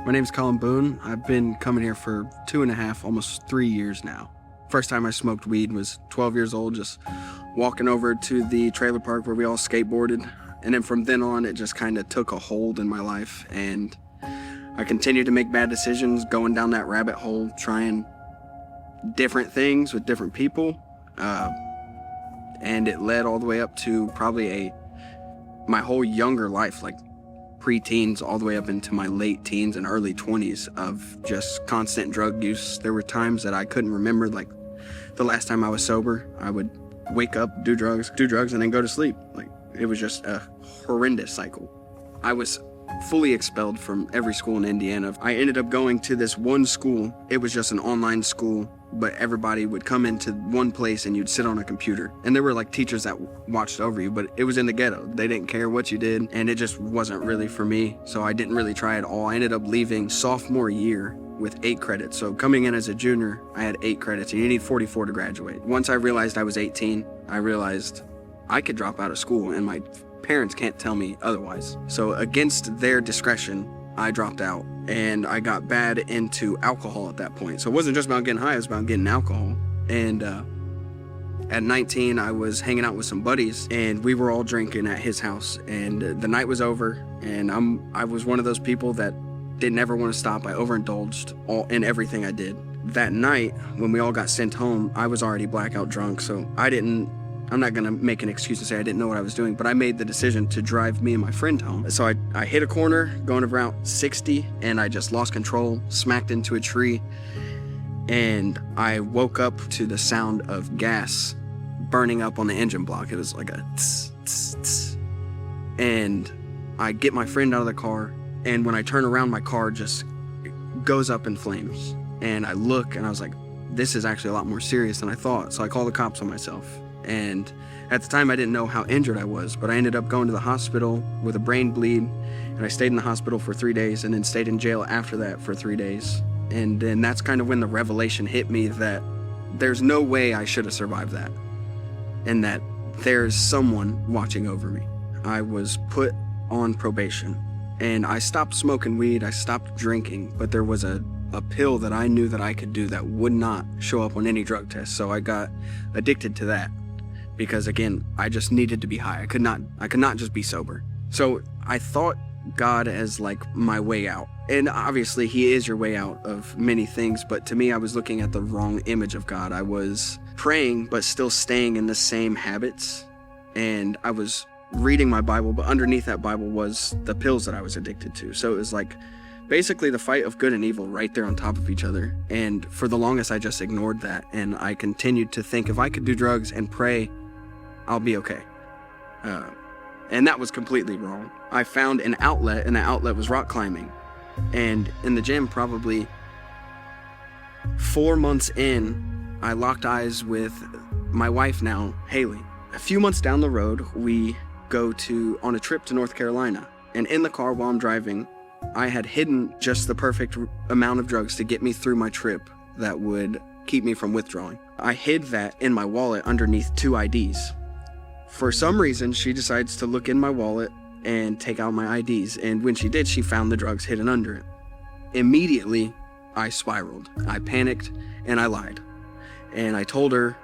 My name's Collyn Boone. I've been coming here for 2.5, almost 3 years now. First time I smoked weed was 12 years old, just walking over to the trailer park where we all skateboarded. And then from then on, it just kind of took a hold in my life. And I continued to make bad decisions, going down that rabbit hole, trying different things with different people. And it led all the way up to probably my whole younger life, like pre-teens all the way up into my late teens and early 20s of just constant drug use. There were times that I couldn't remember, like the last time I was sober. I would wake up, do drugs, and then go to sleep. Like, it was just a horrendous cycle. I was fully expelled from every school in Indiana. I ended up going to this one school. It was just an online school, but everybody would come into one place and you'd sit on a computer. And there were like teachers that watched over you, but it was in the ghetto. They didn't care what you did, and it just wasn't really for me. So I didn't really try at all. I ended up leaving sophomore year with 8 credits. So coming in as a junior, I had 8 credits, and you need 44 to graduate. Once I realized I was 18, I realized I could drop out of school, and my parents can't tell me otherwise. So against their discretion, I dropped out, and I got bad into alcohol at that point. So it wasn't just about getting high, it was about getting alcohol. And at 19, I was hanging out with some buddies, and we were all drinking at his house, and the night was over, and I was one of those people that didn't ever want to stop. I overindulged in everything I did. That night, when we all got sent home, I was already blackout drunk, so I'm not gonna make an excuse and say I didn't know what I was doing, but I made the decision to drive me and my friend home. So I hit a corner going around 60, and I just lost control, smacked into a tree, and I woke up to the sound of gas burning up on the engine block. It was like a tss, tss, tss. And I get my friend out of the car, and when I turn around, my car just goes up in flames. And I look, and I was like, this is actually a lot more serious than I thought. So I call the cops on myself. And at the time, I didn't know how injured I was, but I ended up going to the hospital with a brain bleed, and I stayed in the hospital for 3 days, and then stayed in jail after that for 3 days. And then that's kind of when the revelation hit me that there's no way I should have survived that, and that there's someone watching over me. I was put on probation, and I stopped smoking weed, I stopped drinking, but there was a pill that I knew that I could do that would not show up on any drug test, so I got addicted to that. Because again, I just needed to be high. I could not just be sober. So I thought God as like my way out. And obviously he is your way out of many things, but to me, I was looking at the wrong image of God. I was praying, but still staying in the same habits. And I was reading my Bible, but underneath that Bible was the pills that I was addicted to. So it was like basically the fight of good and evil right there on top of each other. And for the longest, I just ignored that. And I continued to think if I could do drugs and pray, I'll be okay. And that was completely wrong. I found an outlet, and that outlet was rock climbing. And in the gym, probably 4 months in, I locked eyes with my wife now, Haley. A few months down the road, we go on a trip to North Carolina. And in the car while I'm driving, I had hidden just the perfect amount of drugs to get me through my trip that would keep me from withdrawing. I hid that in my wallet underneath 2 IDs. For some reason, she decides to look in my wallet and take out my IDs, and when she did, she found the drugs hidden under it. Immediately, I spiraled. I panicked, and I lied. And I told her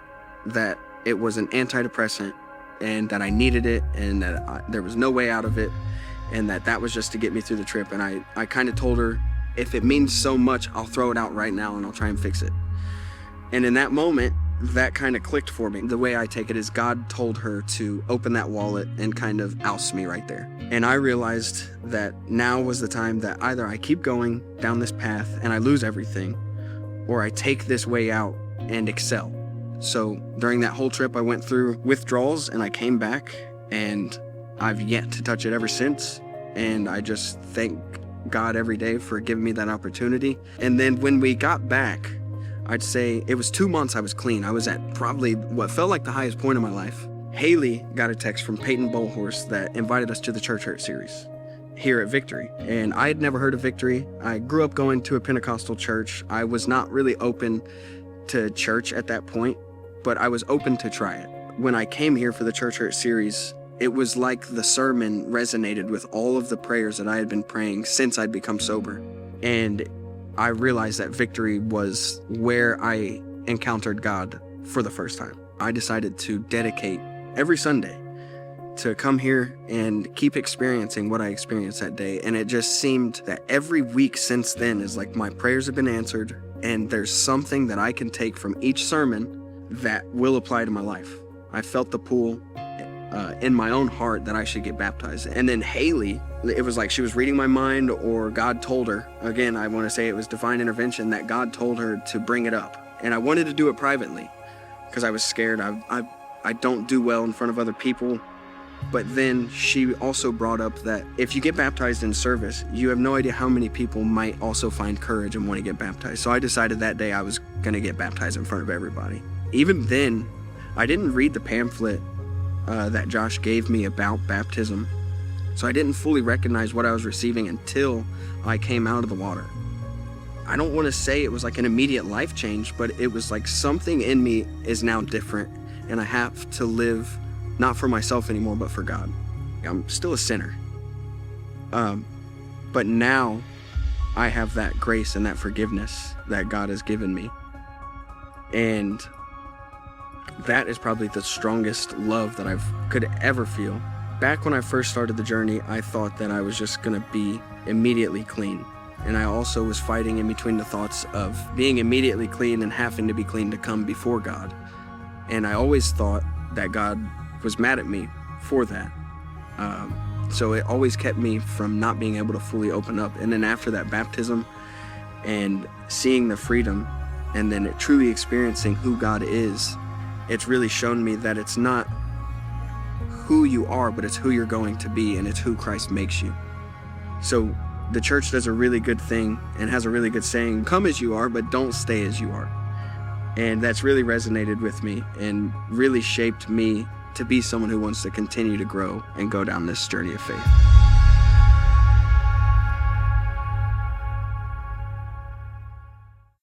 that it was an antidepressant, and that I needed it, and that there was no way out of it, and that was just to get me through the trip. And I kind of told her, if it means so much, I'll throw it out right now, and I'll try and fix it. And in that moment, that kind of clicked for me. The way I take it is God told her to open that wallet and kind of oust me right there. And I realized that now was the time that either I keep going down this path and I lose everything, or I take this way out and excel. So during that whole trip, I went through withdrawals, and I came back, and I've yet to touch it ever since. And I just thank God every day for giving me that opportunity. And then when we got back, I'd say it was 2 months I was clean. I was at probably what felt like the highest point of my life. Haley got a text from Peyton Bullhorse that invited us to the Church Hurt series here at Victory. And I had never heard of Victory. I grew up going to a Pentecostal church. I was not really open to church at that point, but I was open to try it. When I came here for the Church Hurt series, it was like the sermon resonated with all of the prayers that I had been praying since I'd become sober. And I realized that victory was where I encountered God for the first time. I decided to dedicate every Sunday to come here and keep experiencing what I experienced that day. And it just seemed that every week since then is like my prayers have been answered, and there's something that I can take from each sermon that will apply to my life. I felt the pull in my own heart that I should get baptized. And then Haley, it was like she was reading my mind, or God told her. Again, I want to say it was divine intervention that God told her to bring it up. And I wanted to do it privately because I was scared. I don't do well in front of other people. But then she also brought up that if you get baptized in service, you have no idea how many people might also find courage and want to get baptized. So I decided that day I was going to get baptized in front of everybody. Even then, I didn't read the pamphlet that Josh gave me about baptism. So I didn't fully recognize what I was receiving until I came out of the water. I don't want to say it was like an immediate life change, but it was like something in me is now different, and I have to live not for myself anymore, but for God. I'm still a sinner. But now I have that grace and that forgiveness that God has given me. And that is probably the strongest love that I could ever feel. Back when I first started the journey, I thought that I was just going to be immediately clean. And I also was fighting in between the thoughts of being immediately clean and having to be clean to come before God. And I always thought that God was mad at me for that. So it always kept me from not being able to fully open up. And then after that baptism and seeing the freedom and then truly experiencing who God is, it's really shown me that it's not who you are, but it's who you're going to be, and it's who Christ makes you. So the church does a really good thing and has a really good saying, come as you are, but don't stay as you are. And that's really resonated with me and really shaped me to be someone who wants to continue to grow and go down this journey of faith.